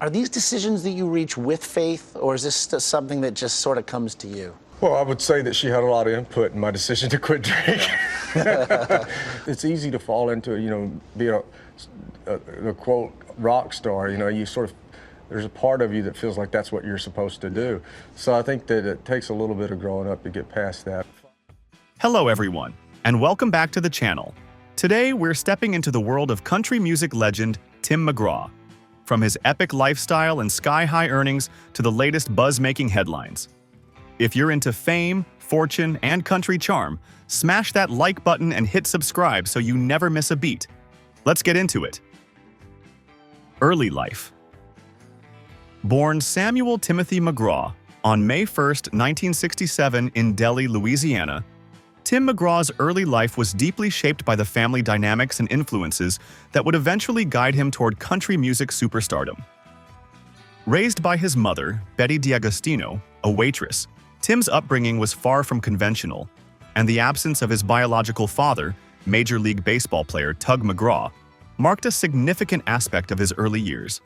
Are these decisions that you reach with faith, or is this something that just sort of comes to you? Well, I would say that she had a lot of input in my decision to quit drinking. It's easy to fall into, being a quote, rock star. There's a part of you that feels like that's what you're supposed to do. So I think that it takes a little bit of growing up to get past that. Hello everyone, and welcome back to the channel. Today we're stepping into the world of country music legend Tim McGraw. From his epic lifestyle and sky-high earnings to the latest buzz-making headlines. If you're into fame, fortune, and country charm, smash that like button and hit subscribe so you never miss a beat. Let's get into it. Early life. Born Samuel Timothy McGraw on May 1, 1967 in Delhi, Louisiana, Tim McGraw's early life was deeply shaped by the family dynamics and influences that would eventually guide him toward country music superstardom. Raised by his mother, Betty D'Agostino, a waitress, Tim's upbringing was far from conventional, and the absence of his biological father, Major League Baseball player Tug McGraw, marked a significant aspect of his early years.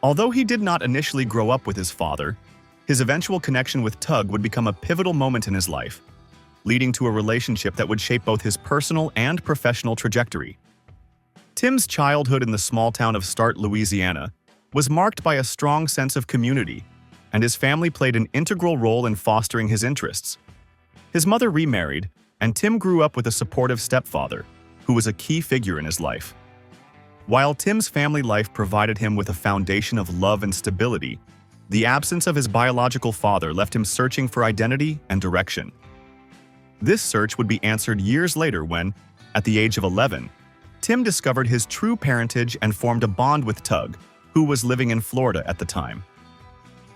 Although he did not initially grow up with his father, his eventual connection with Tug would become a pivotal moment in his life, leading to a relationship that would shape both his personal and professional trajectory. Tim's childhood in the small town of Start, Louisiana, was marked by a strong sense of community, and his family played an integral role in fostering his interests. His mother remarried, and Tim grew up with a supportive stepfather, who was a key figure in his life. While Tim's family life provided him with a foundation of love and stability, the absence of his biological father left him searching for identity and direction. This search would be answered years later when, at the age of 11, Tim discovered his true parentage and formed a bond with Tug, who was living in Florida at the time.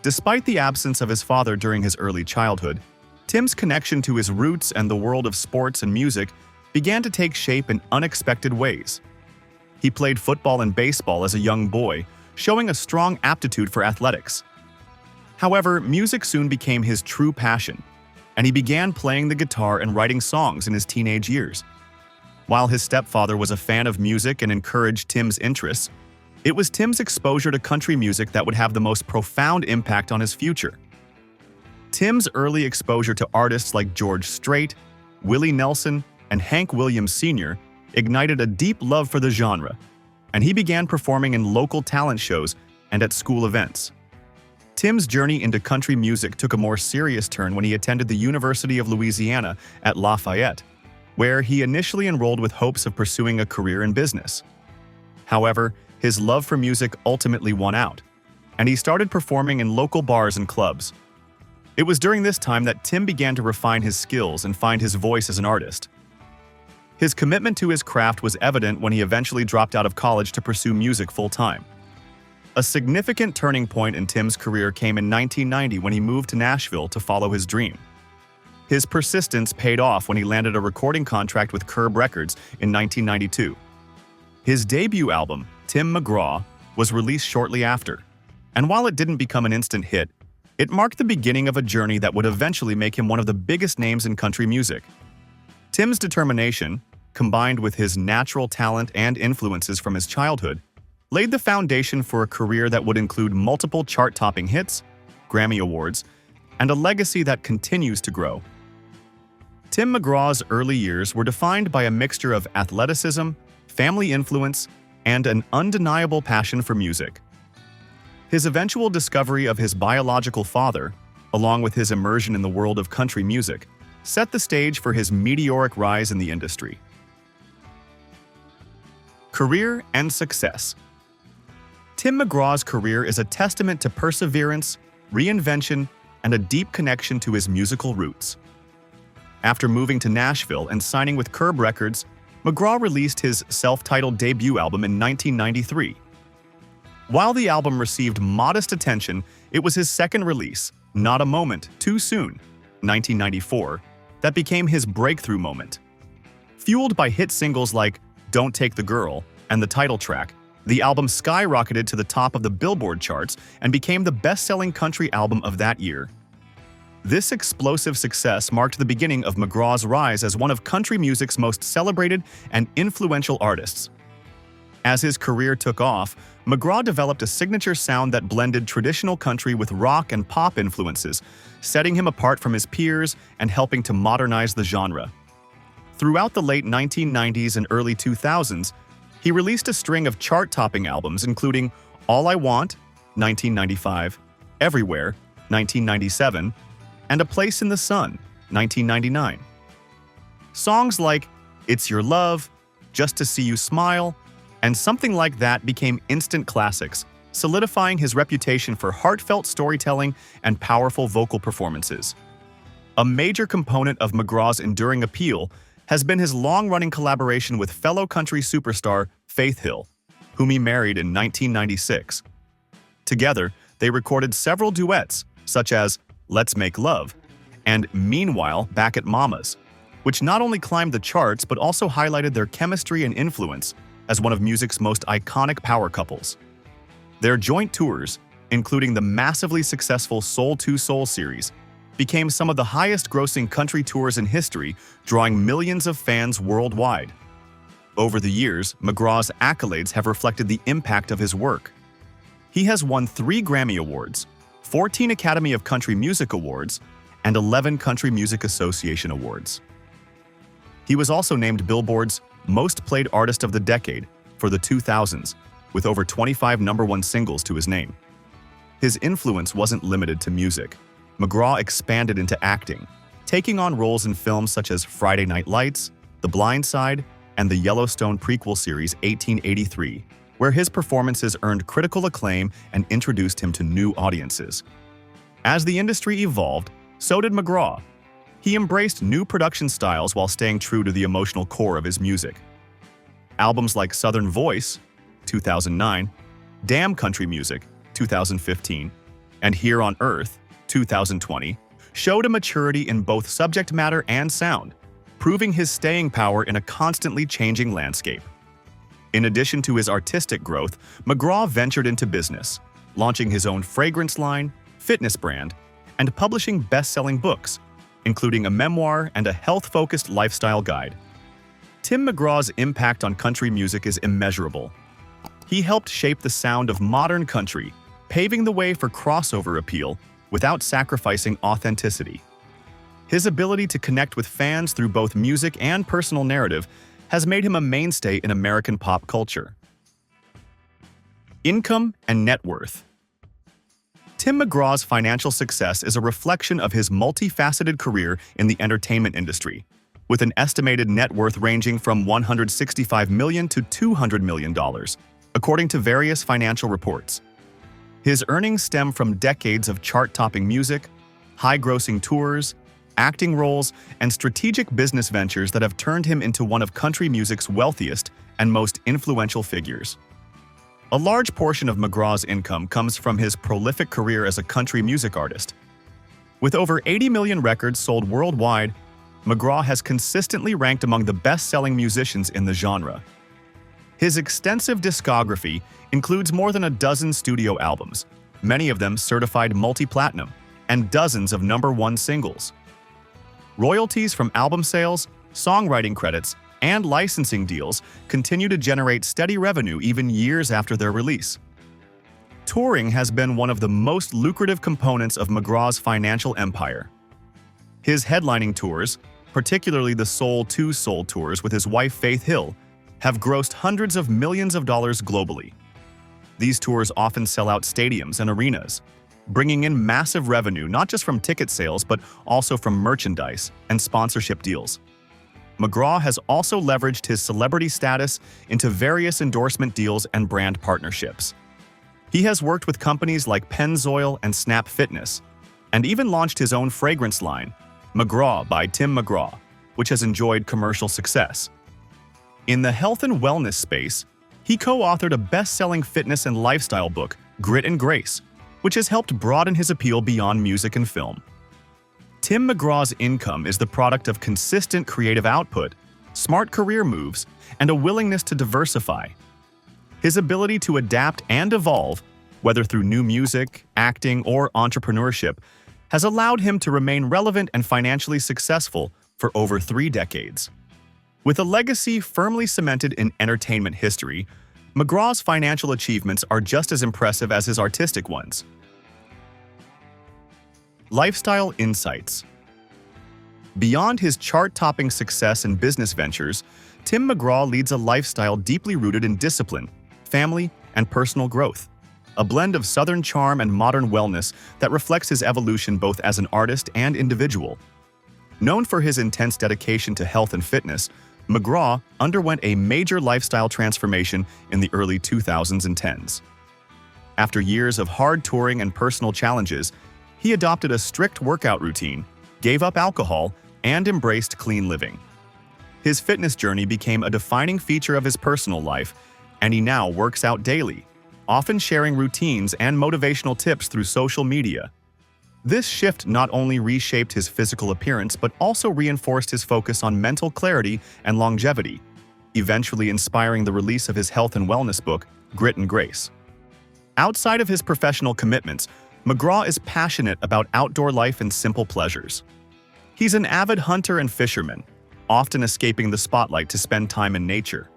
Despite the absence of his father during his early childhood, Tim's connection to his roots and the world of sports and music began to take shape in unexpected ways. He played football and baseball as a young boy, showing a strong aptitude for athletics. However, music soon became his true passion, and he began playing the guitar and writing songs in his teenage years. While his stepfather was a fan of music and encouraged Tim's interests, it was Tim's exposure to country music that would have the most profound impact on his future. Tim's early exposure to artists like George Strait, Willie Nelson, and Hank Williams Sr. ignited a deep love for the genre, and he began performing in local talent shows and at school events. Tim's journey into country music took a more serious turn when he attended the University of Louisiana at Lafayette, where he initially enrolled with hopes of pursuing a career in business. However, his love for music ultimately won out, and he started performing in local bars and clubs. It was during this time that Tim began to refine his skills and find his voice as an artist. His commitment to his craft was evident when he eventually dropped out of college to pursue music full-time. A significant turning point in Tim's career came in 1990 when he moved to Nashville to follow his dream. His persistence paid off when he landed a recording contract with Curb Records in 1992. His debut album, Tim McGraw, was released shortly after, and while it didn't become an instant hit, it marked the beginning of a journey that would eventually make him one of the biggest names in country music. Tim's determination, combined with his natural talent and influences from his childhood, laid the foundation for a career that would include multiple chart-topping hits, Grammy Awards, and a legacy that continues to grow. Tim McGraw's early years were defined by a mixture of athleticism, family influence, and an undeniable passion for music. His eventual discovery of his biological father, along with his immersion in the world of country music, set the stage for his meteoric rise in the industry. Career and success. Tim McGraw's career is a testament to perseverance, reinvention, and a deep connection to his musical roots. After moving to Nashville and signing with Curb Records, McGraw released his self-titled debut album in 1993. While the album received modest attention, it was his second release, Not a Moment Too Soon, 1994, that became his breakthrough moment. Fueled by hit singles like Don't Take the Girl and the title track, the album skyrocketed to the top of the Billboard charts and became the best-selling country album of that year. This explosive success marked the beginning of McGraw's rise as one of country music's most celebrated and influential artists. As his career took off, McGraw developed a signature sound that blended traditional country with rock and pop influences, setting him apart from his peers and helping to modernize the genre. Throughout the late 1990s and early 2000s, he released a string of chart-topping albums including All I Want, 1995, Everywhere, 1997, and A Place in the Sun, 1999. Songs like It's Your Love, Just to See You Smile, and Something Like That became instant classics, solidifying his reputation for heartfelt storytelling and powerful vocal performances. A major component of McGraw's enduring appeal has been his long-running collaboration with fellow country superstar Faith Hill, whom he married in 1996. Together, they recorded several duets, such as Let's Make Love and Meanwhile Back at Mama's, which not only climbed the charts but also highlighted their chemistry and influence as one of music's most iconic power couples. Their joint tours, including the massively successful Soul to Soul series, became some of the highest-grossing country tours in history, drawing millions of fans worldwide. Over the years, McGraw's accolades have reflected the impact of his work. He has won 3 Grammy Awards, 14 Academy of Country Music Awards, and 11 Country Music Association Awards. He was also named Billboard's Most Played Artist of the Decade for the 2000s, with over 25 #1 singles to his name. His influence wasn't limited to music. McGraw expanded into acting, taking on roles in films such as Friday Night Lights, The Blind Side, and the Yellowstone prequel series 1883, where his performances earned critical acclaim and introduced him to new audiences. As the industry evolved, so did McGraw. He embraced new production styles while staying true to the emotional core of his music. Albums like Southern Voice, 2009, Damn Country Music, 2015, and Here on Earth, 2020, showed a maturity in both subject matter and sound, proving his staying power in a constantly changing landscape. In addition to his artistic growth, McGraw ventured into business, launching his own fragrance line, fitness brand, and publishing best-selling books, including a memoir and a health-focused lifestyle guide. Tim McGraw's impact on country music is immeasurable. He helped shape the sound of modern country, paving the way for crossover appeal without sacrificing authenticity. His ability to connect with fans through both music and personal narrative has made him a mainstay in American pop culture. Income and net worth. Tim McGraw's financial success is a reflection of his multifaceted career in the entertainment industry, with an estimated net worth ranging from $165 million to $200 million, according to various financial reports. His earnings stem from decades of chart-topping music, high-grossing tours, acting roles, and strategic business ventures that have turned him into one of country music's wealthiest and most influential figures. A large portion of McGraw's income comes from his prolific career as a country music artist. With over 80 million records sold worldwide, McGraw has consistently ranked among the best-selling musicians in the genre. His extensive discography includes more than a dozen studio albums, many of them certified multi-platinum, and dozens of #1 singles. Royalties from album sales, songwriting credits, and licensing deals continue to generate steady revenue even years after their release. Touring has been one of the most lucrative components of McGraw's financial empire. His headlining tours, particularly the Soul to Soul tours with his wife Faith Hill, have grossed hundreds of millions of dollars globally. These tours often sell out stadiums and arenas, bringing in massive revenue not just from ticket sales but also from merchandise and sponsorship deals. McGraw has also leveraged his celebrity status into various endorsement deals and brand partnerships. He has worked with companies like Pennzoil and Snap Fitness, and even launched his own fragrance line, McGraw by Tim McGraw, which has enjoyed commercial success. In the health and wellness space, he co-authored a best-selling fitness and lifestyle book, Grit and Grace, which has helped broaden his appeal beyond music and film. Tim McGraw's income is the product of consistent creative output, smart career moves, and a willingness to diversify. His ability to adapt and evolve, whether through new music, acting, or entrepreneurship, has allowed him to remain relevant and financially successful for over 3 decades. With a legacy firmly cemented in entertainment history, McGraw's financial achievements are just as impressive as his artistic ones. Lifestyle insights. Beyond his chart-topping success in business ventures, Tim McGraw leads a lifestyle deeply rooted in discipline, family, and personal growth. A blend of Southern charm and modern wellness that reflects his evolution both as an artist and individual. Known for his intense dedication to health and fitness, McGraw underwent a major lifestyle transformation in the early 2010s. After years of hard touring and personal challenges, he adopted a strict workout routine, gave up alcohol, and embraced clean living. His fitness journey became a defining feature of his personal life, and he now works out daily, often sharing routines and motivational tips through social media. This shift not only reshaped his physical appearance but also reinforced his focus on mental clarity and longevity, eventually inspiring the release of his health and wellness book, Grit and Grace. Outside of his professional commitments, McGraw is passionate about outdoor life and simple pleasures. He's an avid hunter and fisherman, often escaping the spotlight to spend time in nature.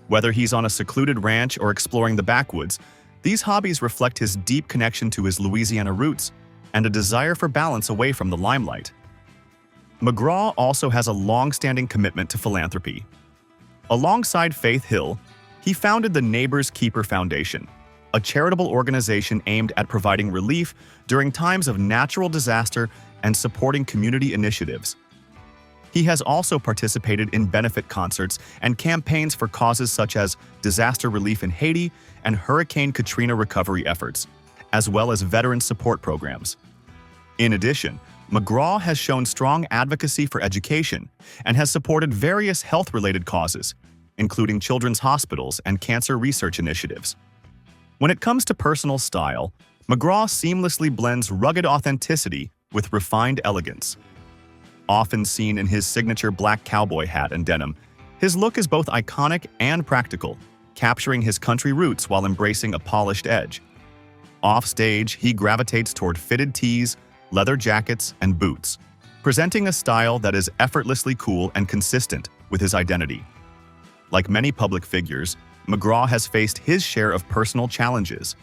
Whether he's on a secluded ranch or exploring the backwoods, these hobbies reflect his deep connection to his Louisiana roots and a desire for balance away from the limelight. McGraw also has a long-standing commitment to philanthropy. Alongside Faith Hill, he founded the Neighbors Keeper Foundation, a charitable organization aimed at providing relief during times of natural disaster and supporting community initiatives. He has also participated in benefit concerts and campaigns for causes such as disaster relief in Haiti and Hurricane Katrina recovery efforts, as well as veteran support programs. In addition, McGraw has shown strong advocacy for education and has supported various health-related causes, including children's hospitals and cancer research initiatives. When it comes to personal style, McGraw seamlessly blends rugged authenticity with refined elegance. Often seen in his signature black cowboy hat and denim, his look is both iconic and practical, capturing his country roots while embracing a polished edge. Offstage, he gravitates toward fitted tees, leather jackets, and boots, presenting a style that is effortlessly cool and consistent with his identity. Like many public figures, McGraw has faced his share of personal challenges.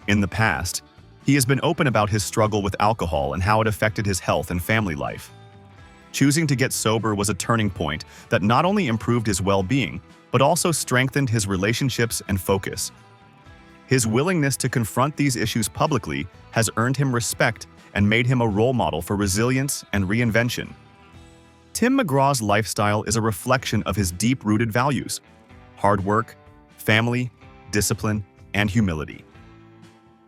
In the past, he has been open about his struggle with alcohol and how it affected his health and family life. Choosing to get sober was a turning point that not only improved his well-being, but also strengthened his relationships and focus. His willingness to confront these issues publicly has earned him respect and made him a role model for resilience and reinvention. Tim McGraw's lifestyle is a reflection of his deep-rooted values: hard work, family, discipline, and humility.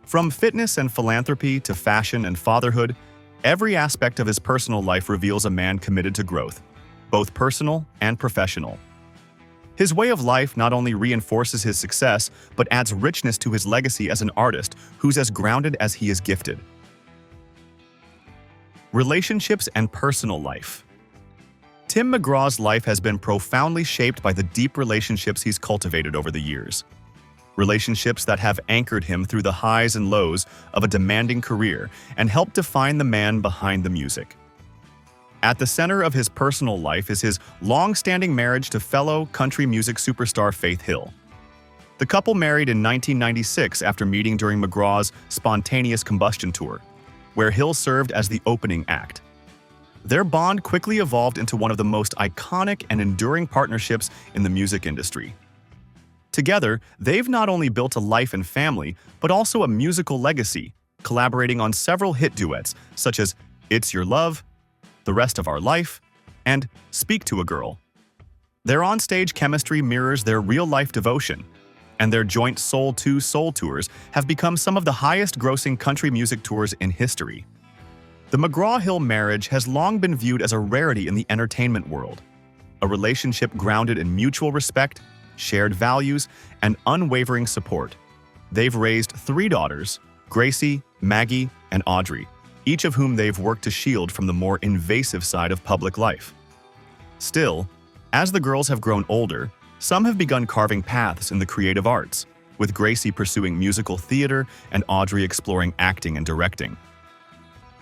From fitness and philanthropy to fashion and fatherhood, every aspect of his personal life reveals a man committed to growth, both personal and professional. His way of life not only reinforces his success, but adds richness to his legacy as an artist who's as grounded as he is gifted. Relationships and personal life. Tim McGraw's life has been profoundly shaped by the deep relationships he's cultivated over the years. Relationships that have anchored him through the highs and lows of a demanding career and helped define the man behind the music. At the center of his personal life is his long-standing marriage to fellow country music superstar Faith Hill. The couple married in 1996 after meeting during McGraw's Spontaneous Combustion Tour, where Hill served as the opening act. Their bond quickly evolved into one of the most iconic and enduring partnerships in the music industry. Together, they've not only built a life and family, but also a musical legacy, collaborating on several hit duets such as It's Your Love, The Rest of Our Life, and Speak to a Girl. Their onstage chemistry mirrors their real-life devotion, and their joint Soul II Soul tours have become some of the highest-grossing country music tours in history. The McGraw-Hill marriage has long been viewed as a rarity in the entertainment world, a relationship grounded in mutual respect, shared values, and unwavering support. They've raised 3 daughters, Gracie, Maggie, and Audrey, each of whom they've worked to shield from the more invasive side of public life. Still, as the girls have grown older, some have begun carving paths in the creative arts, with Gracie pursuing musical theater and Audrey exploring acting and directing.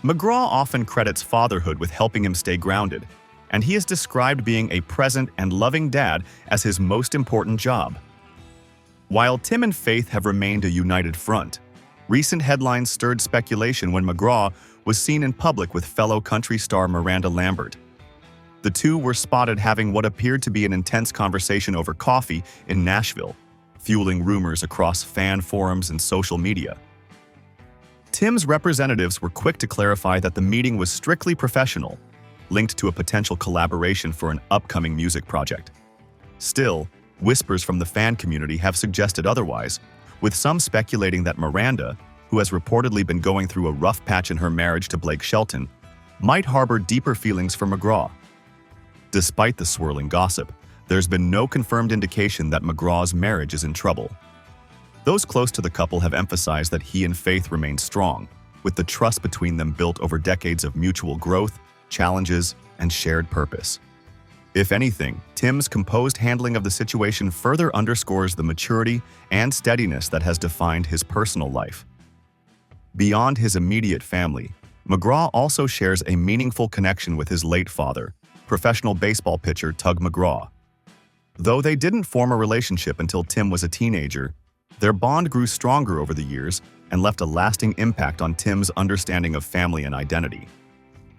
McGraw often credits fatherhood with helping him stay grounded, and he has described being a present and loving dad as his most important job. While Tim and Faith have remained a united front, recent headlines stirred speculation when McGraw was seen in public with fellow country star Miranda Lambert. The two were spotted having what appeared to be an intense conversation over coffee in Nashville, fueling rumors across fan forums and social media. Tim's representatives were quick to clarify that the meeting was strictly professional, linked to a potential collaboration for an upcoming music project. Still, whispers from the fan community have suggested otherwise, with some speculating that Miranda, who has reportedly been going through a rough patch in her marriage to Blake Shelton, might harbor deeper feelings for McGraw. Despite the swirling gossip, there's been no confirmed indication that McGraw's marriage is in trouble. Those close to the couple have emphasized that he and Faith remain strong, with the trust between them built over decades of mutual growth, challenges, and shared purpose. If anything, Tim's composed handling of the situation further underscores the maturity and steadiness that has defined his personal life. Beyond his immediate family, McGraw also shares a meaningful connection with his late father, professional baseball pitcher Tug McGraw. Though they didn't form a relationship until Tim was a teenager, their bond grew stronger over the years and left a lasting impact on Tim's understanding of family and identity.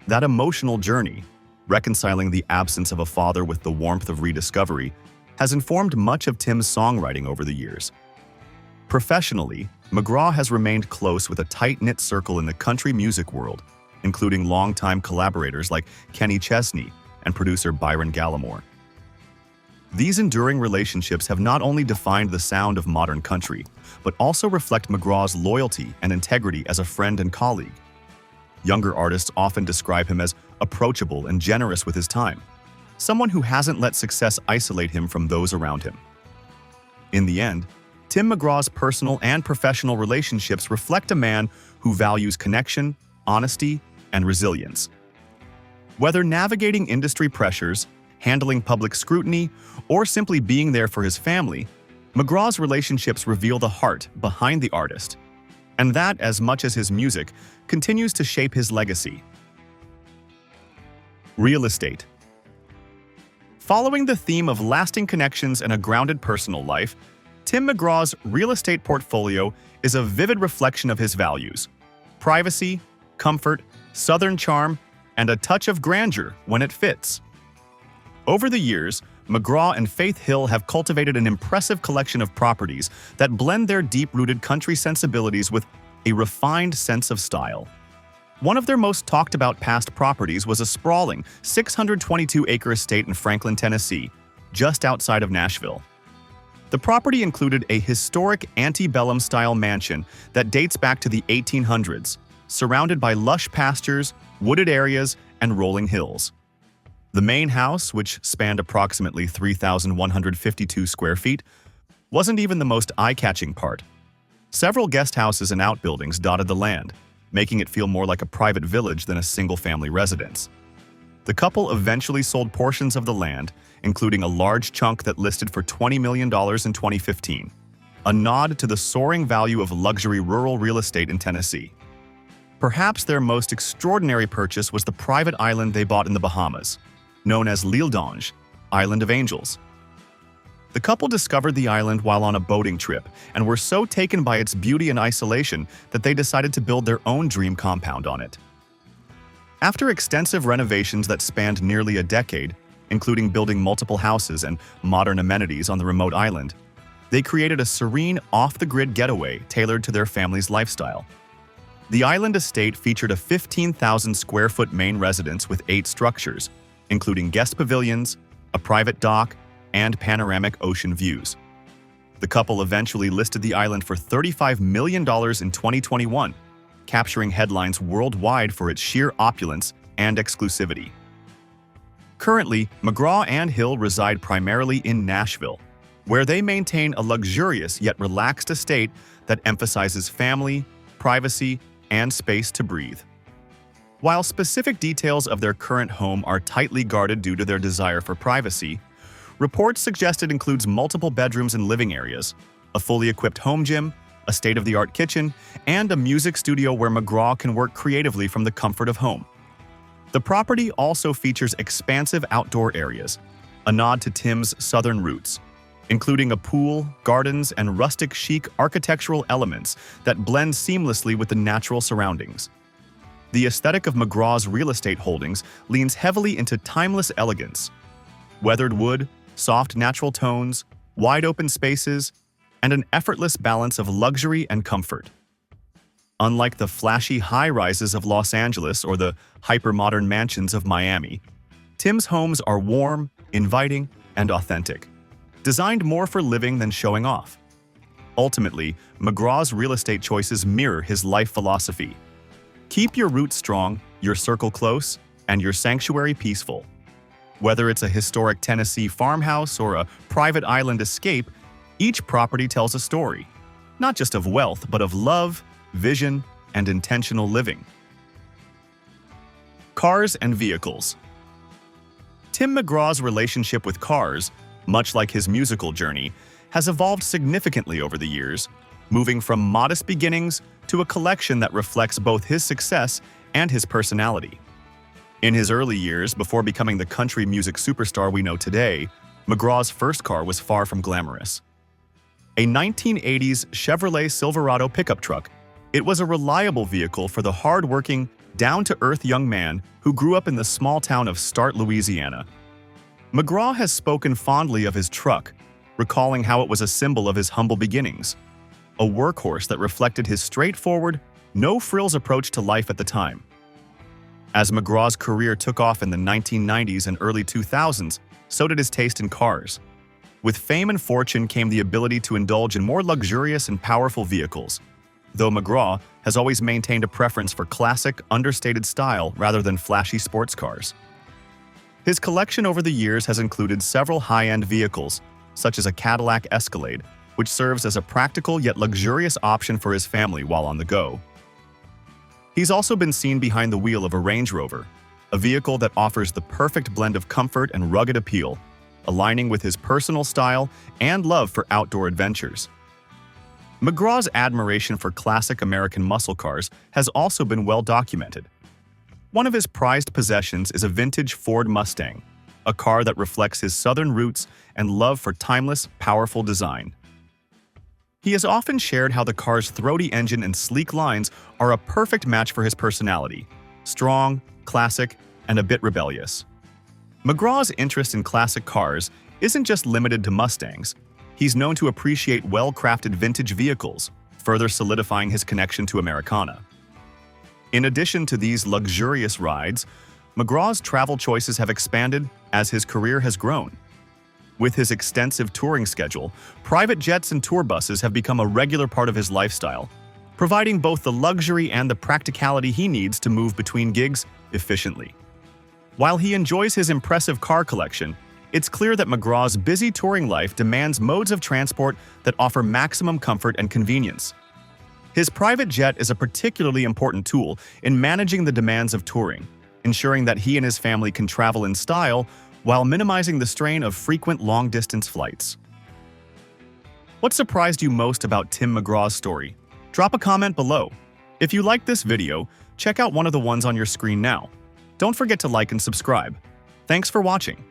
That emotional journey, reconciling the absence of a father with the warmth of rediscovery, has informed much of Tim's songwriting over the years. Professionally, McGraw has remained close with a tight-knit circle in the country music world, including longtime collaborators like Kenny Chesney and producer Byron Gallimore. These enduring relationships have not only defined the sound of modern country, but also reflect McGraw's loyalty and integrity as a friend and colleague. Younger artists often describe him as approachable and generous with his time, someone who hasn't let success isolate him from those around him. In the end, Tim McGraw's personal and professional relationships reflect a man who values connection, honesty, and resilience. Whether navigating industry pressures, handling public scrutiny, or simply being there for his family, McGraw's relationships reveal the heart behind the artist, and that, as much as his music, continues to shape his legacy. Real estate. Following the theme of lasting connections and a grounded personal life, Tim McGraw's real estate portfolio is a vivid reflection of his values: privacy, comfort, southern charm, and a touch of grandeur when it fits. Over the years, McGraw and Faith Hill have cultivated an impressive collection of properties that blend their deep-rooted country sensibilities with a refined sense of style. One of their most talked-about past properties was a sprawling 622-acre estate in Franklin, Tennessee, just outside of Nashville. The property included a historic antebellum-style mansion that dates back to the 1800s, surrounded by lush pastures, wooded areas, and rolling hills. The main house, which spanned approximately 3,152 square feet, wasn't even the most eye-catching part. Several guest houses and outbuildings dotted the land, making it feel more like a private village than a single-family residence. The couple eventually sold portions of the land, including a large chunk that listed for $20 million in 2015, a nod to the soaring value of luxury rural real estate in Tennessee. Perhaps their most extraordinary purchase was the private island they bought in the Bahamas, known as L'Île d'Ange, Island of Angels. The couple discovered the island while on a boating trip and were so taken by its beauty and isolation that they decided to build their own dream compound on it. After extensive renovations that spanned nearly a decade, including building multiple houses and modern amenities on the remote island, they created a serene, off-the-grid getaway tailored to their family's lifestyle. The island estate featured a 15,000-square-foot main residence with 8 structures, including guest pavilions, a private dock, and panoramic ocean views. The couple eventually listed the island for $35 million in 2021, capturing headlines worldwide for its sheer opulence and exclusivity. Currently, McGraw and Hill reside primarily in Nashville, where they maintain a luxurious yet relaxed estate that emphasizes family, privacy, and space to breathe. While specific details of their current home are tightly guarded due to their desire for privacy, reports suggest it includes multiple bedrooms and living areas, a fully equipped home gym, a state-of-the-art kitchen, and a music studio where McGraw can work creatively from the comfort of home. The property also features expansive outdoor areas, a nod to Tim's southern roots, including a pool, gardens, and rustic chic architectural elements that blend seamlessly with the natural surroundings. The aesthetic of McGraw's real estate holdings leans heavily into timeless elegance. Weathered wood, soft natural tones, wide open spaces, and an effortless balance of luxury and comfort. Unlike the flashy high-rises of Los Angeles or the hyper-modern mansions of Miami, Tim's homes are warm, inviting, and authentic, designed more for living than showing off. Ultimately, McGraw's real estate choices mirror his life philosophy. Keep your roots strong, your circle close, and your sanctuary peaceful. Whether it's a historic Tennessee farmhouse or a private island escape, each property tells a story, not just of wealth, but of love, vision, and intentional living. Cars and vehicles. Tim McGraw's relationship with cars, much like his musical journey, has evolved significantly over the years, moving from modest beginnings to a collection that reflects both his success and his personality. In his early years, before becoming the country music superstar we know today, McGraw's first car was far from glamorous. A 1980s Chevrolet Silverado pickup truck, it was a reliable vehicle for the hard-working, down-to-earth young man who grew up in the small town of Start, Louisiana. McGraw has spoken fondly of his truck, recalling how it was a symbol of his humble beginnings, a workhorse that reflected his straightforward, no-frills approach to life at the time. As McGraw's career took off in the 1990s and early 2000s, so did his taste in cars. With fame and fortune came the ability to indulge in more luxurious and powerful vehicles, though McGraw has always maintained a preference for classic, understated style rather than flashy sports cars. His collection over the years has included several high-end vehicles, such as a Cadillac Escalade, which serves as a practical yet luxurious option for his family while on the go. He's also been seen behind the wheel of a Range Rover, a vehicle that offers the perfect blend of comfort and rugged appeal, aligning with his personal style and love for outdoor adventures. McGraw's admiration for classic American muscle cars has also been well documented. One of his prized possessions is a vintage Ford Mustang, a car that reflects his Southern roots and love for timeless, powerful design. He has often shared how the car's throaty engine and sleek lines are a perfect match for his personality, strong, classic, and a bit rebellious. McGraw's interest in classic cars isn't just limited to Mustangs. He's known to appreciate well-crafted vintage vehicles, further solidifying his connection to Americana. In addition to these luxurious rides, McGraw's travel choices have expanded as his career has grown. With his extensive touring schedule, private jets and tour buses have become a regular part of his lifestyle, providing both the luxury and the practicality he needs to move between gigs efficiently. While he enjoys his impressive car collection, it's clear that McGraw's busy touring life demands modes of transport that offer maximum comfort and convenience. His private jet is a particularly important tool in managing the demands of touring, ensuring that he and his family can travel in style while minimizing the strain of frequent long-distance flights. What surprised you most about Tim McGraw's story? Drop a comment below. If you liked this video, check out one of the ones on your screen now. Don't forget to like and subscribe. Thanks for watching.